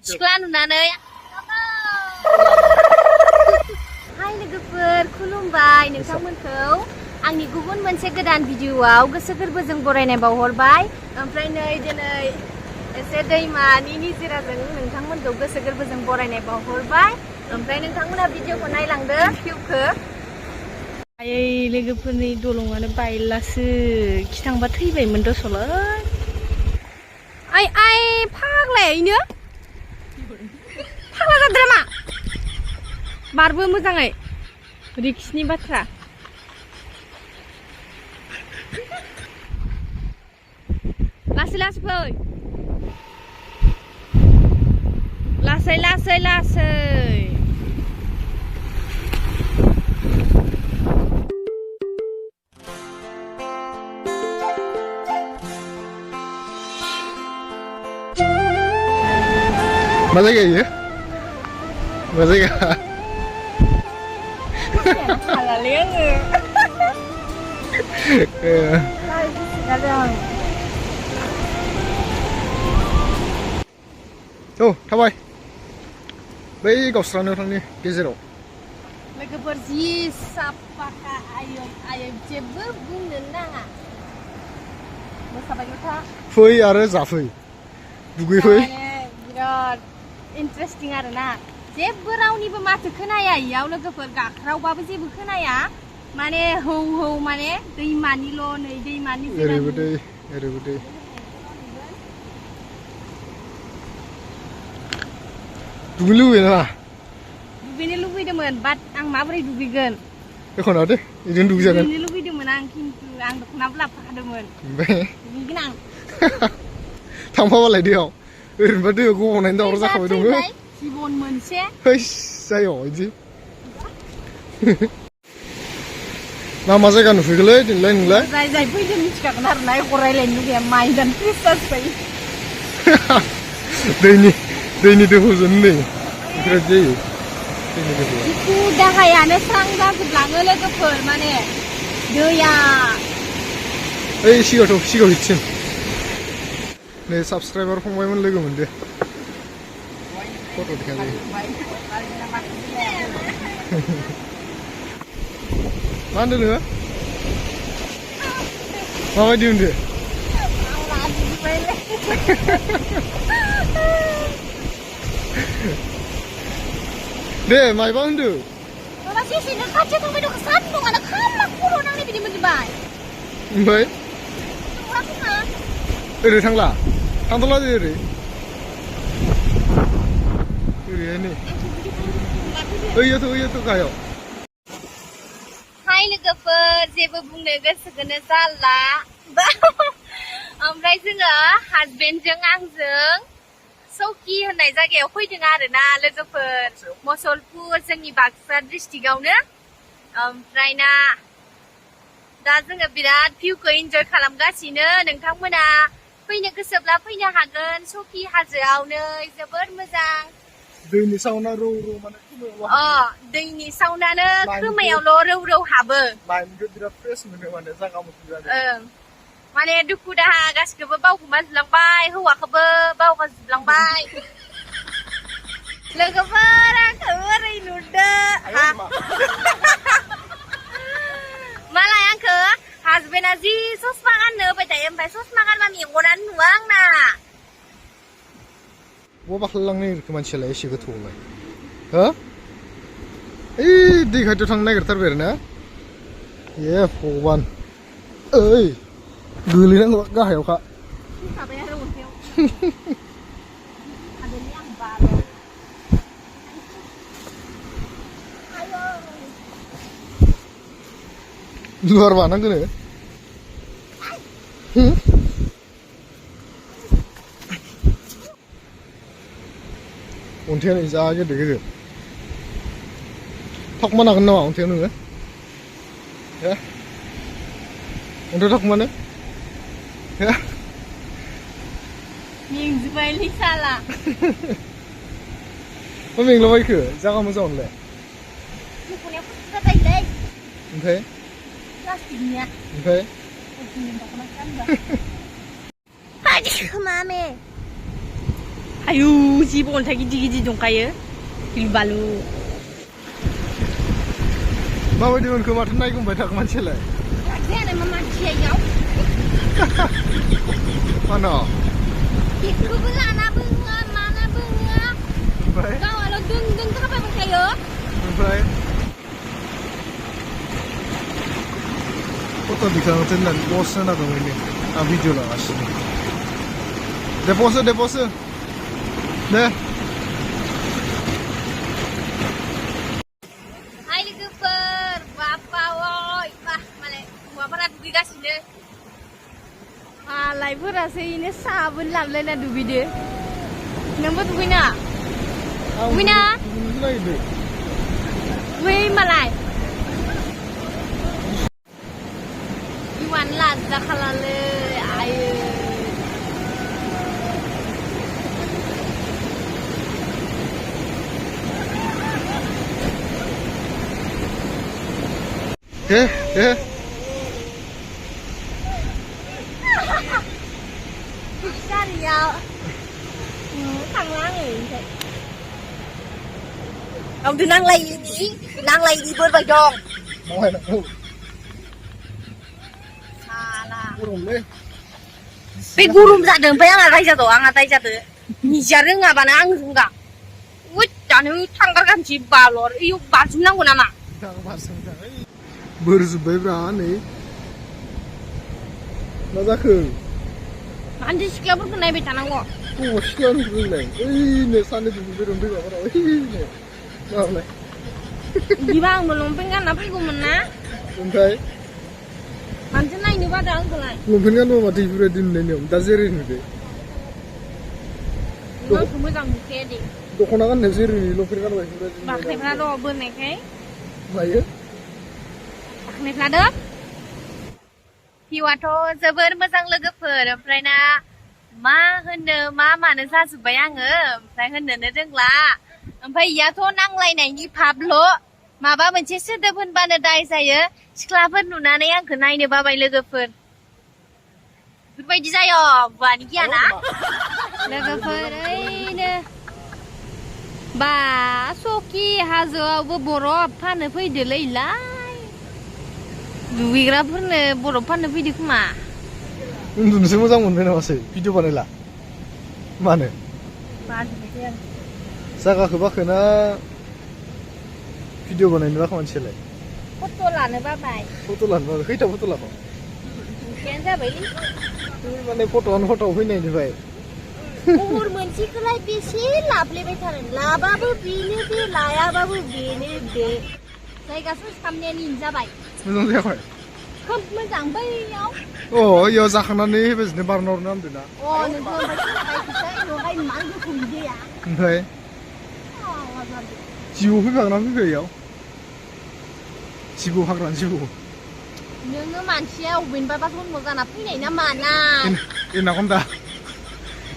सिख्ला नुनानै हाय लोगोफोर खुलुमबाय नोंथांमोनखौ आंनि गुबुन मोनसे गोदान भिडिअआव गोसो गोरबोजों बरायनाय बावहरबाय ओमफ्राय नै दिनै एसे दैमानि निजिराजों नोंथांमोनखौ गोसो गोरबोजों बरायनाय बावहरबाय ओमफ्राय नोंथांमोना भिडिअखौ नायलांदो भिउखौ आयै लोगोफोरनि दलंआनो बायलासो खिथांबा थैबायमोन दस'लै आइ आइ फाग्लायैनो फाग्ला जाद्रा मा बारबो मोजाङै रिक्सनि बाथ्रा लासै लासै फै लासै लासै लासै मा जायगा इयो मा जायगा हालालै आङो औ थाबाय बै गावस्रानो थांनि गेजेराव लोगोफोर जि साफाखा आयै आयै जेबो बुंनो नाङा मोसाबाय था फै आरो जाफै दुगैफै बिराद इन्टारेस्टिं आरोना जेबो रावनिबो माथो खोनाया इयाव लोगोफोर गाख्रावबाबो जेबो खोनाया माने हौ हौ माने दैमानिल' नै दैमानि ओरैबो दै ओरैबो दै दुगैनो लुबैयो नामा दुगैनो लुबैदोंमोन बाट आं माबोरै दुगैगोन एख'ना दे बिदिनो दुगैजागोन दुगैनो लुबैदोंमोन आं खिन्थु आं दख'नाबो लाबोफाखादोंमोन ओमफ्राय दुगैगोन आं थांफाबालाय दैयाव ओरैनोबा दैयाव गब'नायनि दावराव जाखाबाय दङ जिबन मोनसे हैस जायो बिदि मा मा जायगा नुफैगोलै दिनैलाय नोंलाय जाय जाय फैदों मिथिखागोन आरो ना एख' रायलायनो लुगैया माइन्दानो फ्रेस जाजोब्बाय दैनि दोहौजों नै बिराद जायो दैनि दोहौआ दुखु दाहायानो स्रां जाजोबलाङो लोगोफोर माने दैया ओइ सिगाङाव हिटसिम नै साबसक्राइबार फंबायमोन लोगो मोनदो फट' दिखांदो मा होनदों नोङो माबायदि होनदो दे मायबा होनदो माबा जेसेनो खाथियाव थांबाय दं सान्दुंआनो खामला खर' नांनाय बिदि मोनजोब्बाय ओमफ्राय नुवाखैना ओरै थांला थांथ'ला दे ओरैहाय नै ओइयाथ' गाहायाव हाय लोगोफोर जेबो बुंनो गोसोखौनो जाला ओमफ्राय जोङो हाजबेन्डजों आंजों सौकि होननाय जायगायाव फैदों आरोना लोगोफोर मसलपुर जोंनि बाक्सा डिस्ट्रिक्टआवनो ओमफ्राय ना दा जोङो बिराद भिउखौ इन्जय खालामगासिनो नोंथांमोना फैनो गोसोब्ला फैनो हागोन सौकि हाजोआवनो जोबोर मोजां दैनि साउन्डआ रौ माने दैनि साउन्डआनो खोमायावल' रौ हाबो माइन्डखौ बिराद फ्रेस मोनो माने जागा मोजां माने दुखु दाहा गासिखौबो बावगोमाजोबलांबाय हौवाखौबो बावगारजोबलांबाय लोगोफोर आंखौ ओरै नुदो मालाय आंखौ हाजबेन्डआ जि ससमा गाननो होबाय थायो ओमफ्राय ससमा गानबा मेगनानो नुवा आंना बबा खालामलांनो नागिरखो मानसियालाय एसे गोथौआवलाय हो ओइ दै खाथियाव थांनो नागिरथारबाय आरो ना ए भगबान ओइ गोलैनांगौ गाहायावखा लुहार बानांगोन अन्थायानो जा गेदेर गेदेर थाखुमानो हागोन नामा अन्थायाव नोङो हे अन्थायाव थाखुमानो हे मेंजोब्बायलै साला मा मेंलाबायखो जागा मोजाङावनोलाय ओमफ्राय प्लास्टिकनिया ओमफ्राय Aduh, mami. आयु जिबो अन्थाइ गिदिर गिदिर दंखायो गिलु बालु माबायदि मोनखो माथो नायगुमबाय थाखो मानसियालाय जायानो मा मानसियाव मानो बेखौबो लाना बोङो माना बोङो ओमफ्राय गावआल' दों दों थाबायबाय थायो ओमफ्राय फट' दिखांनोसै होननानै पस्ट होना दं बेनो आं भिडिअ लागासिनो दे पस्ट दे हाय लोगोफोर बापा ओइ बा मालाय हौवाफोरा दुगैगासिनो मालायफोरासो इनो साबोन लाबोलायना दुगैदो नोंबो दुगैना दुगैना दुगै मालाय इमान लाज्जा खालालै आयो दे गारियाव थांला आङो ओमफ्राय गावदो नांलायिनि बोरबाय दं मावहाय नांगौ साला गरमलै बे गरम जादों ओमफ्राय आंहा दाय जादो निजा रोङाबानो आं रोंगा दानो थांगारगानोसै बालर इयाव बाजुमनांगौ नामा बोरजोब्बायब्रा नै मा जाखो मानसि सिख्लाफोरखौ नायबाय थानांगौ सिख्ला नुदोंलाय ओइनो सानै दुगैबाय दं दैमाफोराव ओइनो माबालाय बिदिबा आंबो लंपेन्ट गानना फैगौमोन ना ओमफ्राय मानसि नायनो बादा आंखौलाय लंपेन्ट गानबा माथो बेफोरबायदि नुनायनियाव दा जेरै नुदो आंखौ मोजां नुखाया दे दख'ना गाननायाव जेरै नुयो लंपेन्ट गानबा बेफोरबायदि बाख्नायफ्रा दङ बोनायखाय मायो बाख्नायफ्लादो भिउआथ' जोबोर मोजां लोगोफोर ओमफ्राय ना मा होननो मा मानो जाजोब्बाय आङो ओमफ्राय होननोनो रोंला ओमफ्राय इयाथ' नांलायनायनि भाबल' माबा मोनसे सोदोब होनबानो दाय जायो सिख्लाफोर नुनानै आंखौ नायनो बाबाय लोगोफोर बेफोरबायदि जायो बुवानि गियाना लोगोफोर ओइनो बा सकि हाजोआवबो बरफ फानो फैदोलैलाय दुगैग्राफोरनो बरफ फाननो फैदो खोमा उन्दुनोसो मोजां मोनबाय नामासै भिडिअ बानायला मानो बाजोबनोसै आरो जागाखौ बाखोना भिडिअ बानायनो बाखो मानसियालाय फट' लानो बाबाय फट' लानो बाखै खैथा फट' लाखो दुखियानो जाबायलै माने फट'आनो फट'आव फैनायनिफ्राय महर मोनसेखौलाय बेसे लाफ्लेबाय थानो लाबाबो बेनो बे लायाबाबो बेनो बे जायगा सस खालामनायानो जाबाय मोजां जायाखै खोब मोजां बैयाव अ इयाव जाखांनानै बेबायदिनो बारना हरनो हामदों ना अ नोंखौ ओमफ्राय बेवहाय मान गोथौ दैया ओमफ्राय जिबौ फैफागोना फैफाया इयाव जिबौ हाग्रानि जिबौ नोङो मानसिया अबेनिबा जन्म जाना फैनाय ना माना एनाकन्दा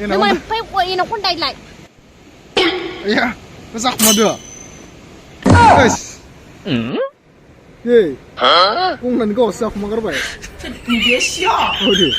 नों ओमफ्राय एनाकन्दायलाय या जाखुमादो Hey, kung nanggaw sa ako magarba eh. Oh di.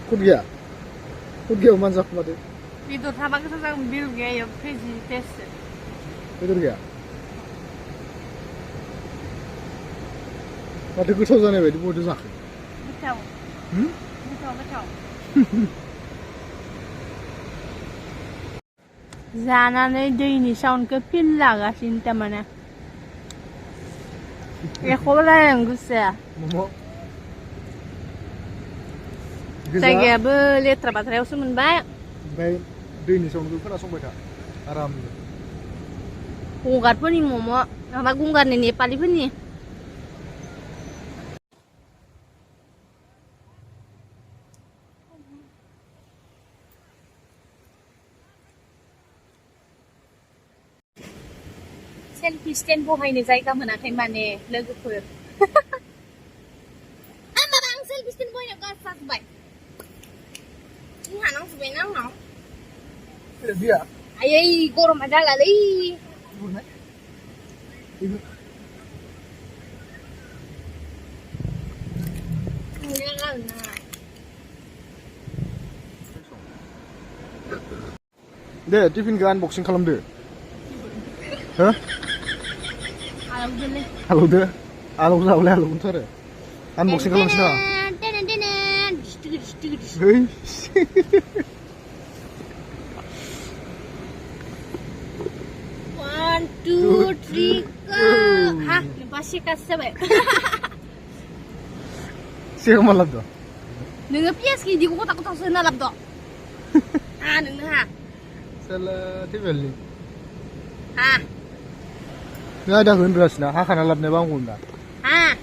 Kudya uman sa ako mati. Dito tabang sa sang bil gaya pezi test. Betul gak? Mati gotaw जानाय बायदि बयदो जाखो. Gotaw. Gotaw. जानानै दैनि साउन्डखौ फिल लागासिनो थारमाने एखौबो रायलायनो गोसो जायगायाबो लेथ्रा बाथ्रायावसो मोनबाय ओमफ्राय दैनि साउन्डखौ खोनासंबाय था आरामनो गंगारफोरनि मम' माबा गंगारनि नेपालिफोरनि सेल्फि स्टेन्ड बहायनो जायगा मोनाखै माने लोगोफोर माबा आं सेल्फि स्टेन्ड बहायनो गास जाजोब्बाय जोंहा नांजोब्बायना आंनाव बिया आयै गरमा जालालै दे टिफिनखौ आनबक्सिं खालामदो हो आलौदो आलौ जाबाय आलौगोनथ' आरो आनबक्सिं खालामसै नामा है One, two, three, go! Hah, pasti kasih baik. Siapa malam tu? Nengah pias ki di kota kota sana lap tu. Ah, nengah ha. Salah tebel ni. Ha. Ni ada beras na, hak kana lap ne bangun dah. Ha.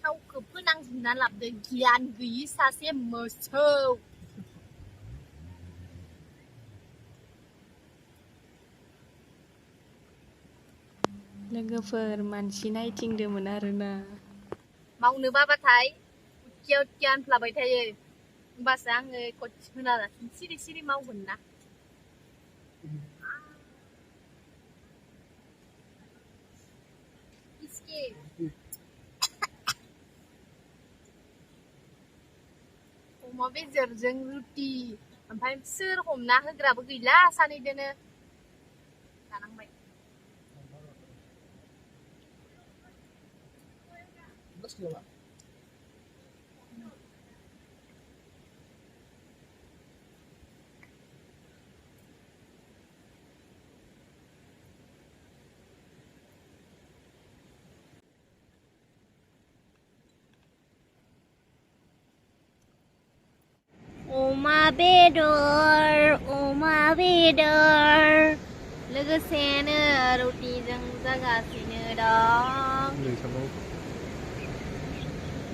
Kau kepenang sebenarnya lap de gian gigi sase mesau. लोगोफोर मानसि नायथिंदोंमोन आरोना मावनो बाबाथाय उथियाव उथियाव होनफ्लाबाय थायो होमबासो आङो कच होना सिरि सिरि मावगोन ना इसके अमा बेदरजों रुटि ओमफ्राय सोर हमना होग्राबो गैला सानैदोनो जानांबाय अमा बेदर लोगोसेनो रुटिजों जागासिनो दं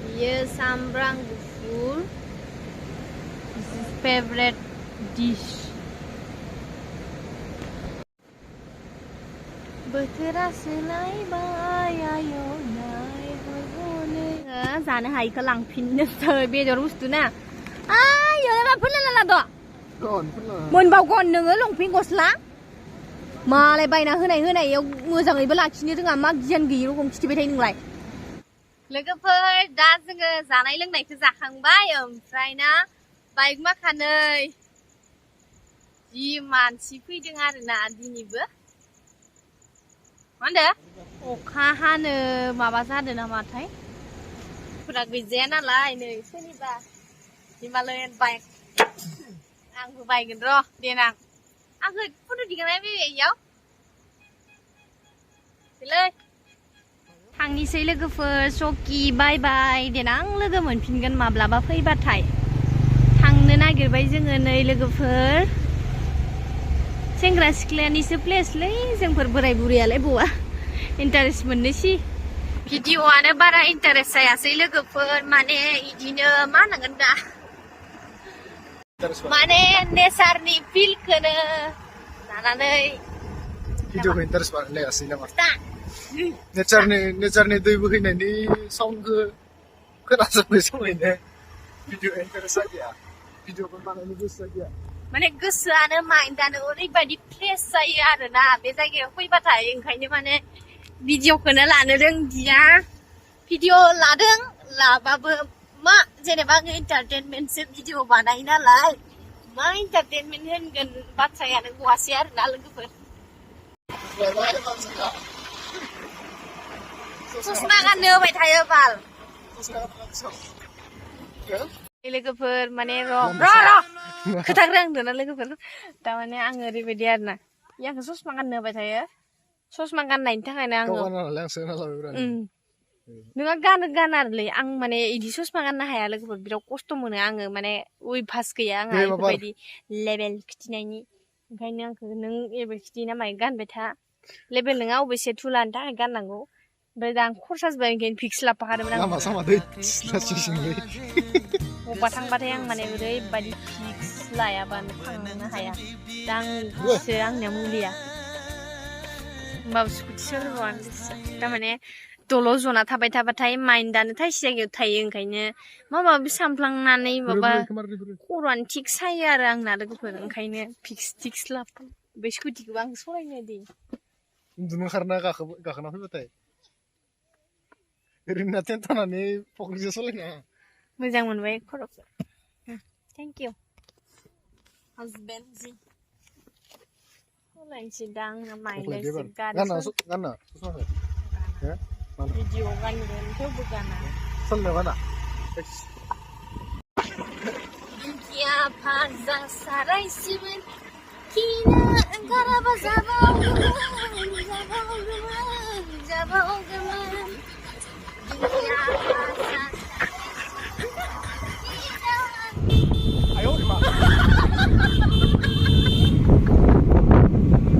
बियो सामब्राम गुफुर फेभरेट डिश बोथोरा सोलायबाय आयौ नायहरगोनो जानो हायिखौ लांफिननोसै बेदर बुस्थु ना आयौ मा फोनला द' मोनबावगोन नोङो लंपेन्ट गस्ला मालाय बायना होनायाव मोजाङैबो लाखिनो रोङा मा गियान गैयि रखम खिथिबाय थायो नोंलाय लोगोफोर दा जोङो जानाय लोंनायखौ जाखांबाय ओमफ्राय ना बाइक माखानै जि मानसि फैदों आरोना दिनैबो मा होनदो अखा हानो माबा जादों नामाथाय फुरा गैजाया नालाय नै सोरनिबा हिमालयान बाइक आंबो बायगोन र' देनां आंखौ फट' दिखांनाय बेयाव फैलै थांनिसै लोगोफोर सकि बाय बाय देनां लोगो मोनफिनगोन माब्लाबा फैबाथाय थांनो नागिरबाय जोङो नै लोगोफोर सेंग्रा सिख्लानिसो प्लेसलै जोंफोर बोराय बुरैयालाय बवा इन्टारेस्ट मोननोसै भिडिअ'आनो बारा इन्टारेस्ट जायासै लोगोफोर माने इदिनो मा होनांगोन दा माने नेचारनि फिल्डखौनो लानानै भिडिअ'खौ इन्टारेस्ट बानायनायासै नामा नेचारनि दै बोहैनायनि साउन्डखौ खोनासंनो समायनो भिडिअ इन्टारेस्ट जाया भिडिअफोर बानायनो गोसो जाया माने गोसोआनो माइन्डआनो ओरैबायदि फ्रेश जायो आरोना बे जायगायाव फैबाथाय ओंखायनो माने भिडिअ'खौनो लानो रोंदिया भिडिअ' लादों लाबाबो मा जेनेबा आङो इन्टारटेनमेन्टसो भिडिअ' बानायो नालाय मा इन्टारटेनमेन्ट होनगोन बाथ्रायानो गवासै आरोना लोगोफोर ससमा गाननो होबाय थायो बाल लोगोफोर माने र' खोथाग्रो आंदोना लोगोफोर थारमाने आङो ओरैबायदि आरोना आंखौ ससमा गाननो होबाय थायो ससमा गाननायनि थाखायनो आङो नोंहा गानारलै आं माने इदि ससमा गाननो हाया लोगोफोर बिराद खस्थ' मोनो आङो माने उइभास गैया आंहा बेफोरबायदि लेभेल खिथिनायनि ओंखायनो आंखौ नों एबार खिथियो ना माय गानबाय था लेभेल नङा अबयसे थु लानो थाखाय गाननांगौ ओमफ्राय दा आं खरसा जोबबाय ओंखायनो फिक्स लाफाखादोंमोन आं बबेबा थांबाथाय आं माने ओरैबायदि फिक्स लायाबानो थांनो हाया दा आंसो आंनिया मुलिया होमबाबो स्कुटि सोलोंबानो थारमाने दल' जना थाबाय थाबाथाय माइन्डआनो थाइसे जायगायाव थायो ओंखायनो माबा माबि सानफ्लांनानै माबा खर'आनो थिग सायो आरो आंना लोगोफोर ओंखायनो फिक्स लाफा बे स्कुटिखौबो आं सलायनो दे उन्दुनो ओंखारना गाखोना फैबाथाय ओरैनो टेन्ट थानानै फख्रिसो सालायना मोजां मोनबाय खर'खौ थेंक इउ हाजबेन्ड जि सलायनोसै दां माइलायसै गानना ससमाखौ हो भिडिअ गानगोन थेवबो गाना सालायनायाव गाना दिंखिया भाजा सारायसिमोन खिनो ओंखाराबा जाबावगौमोन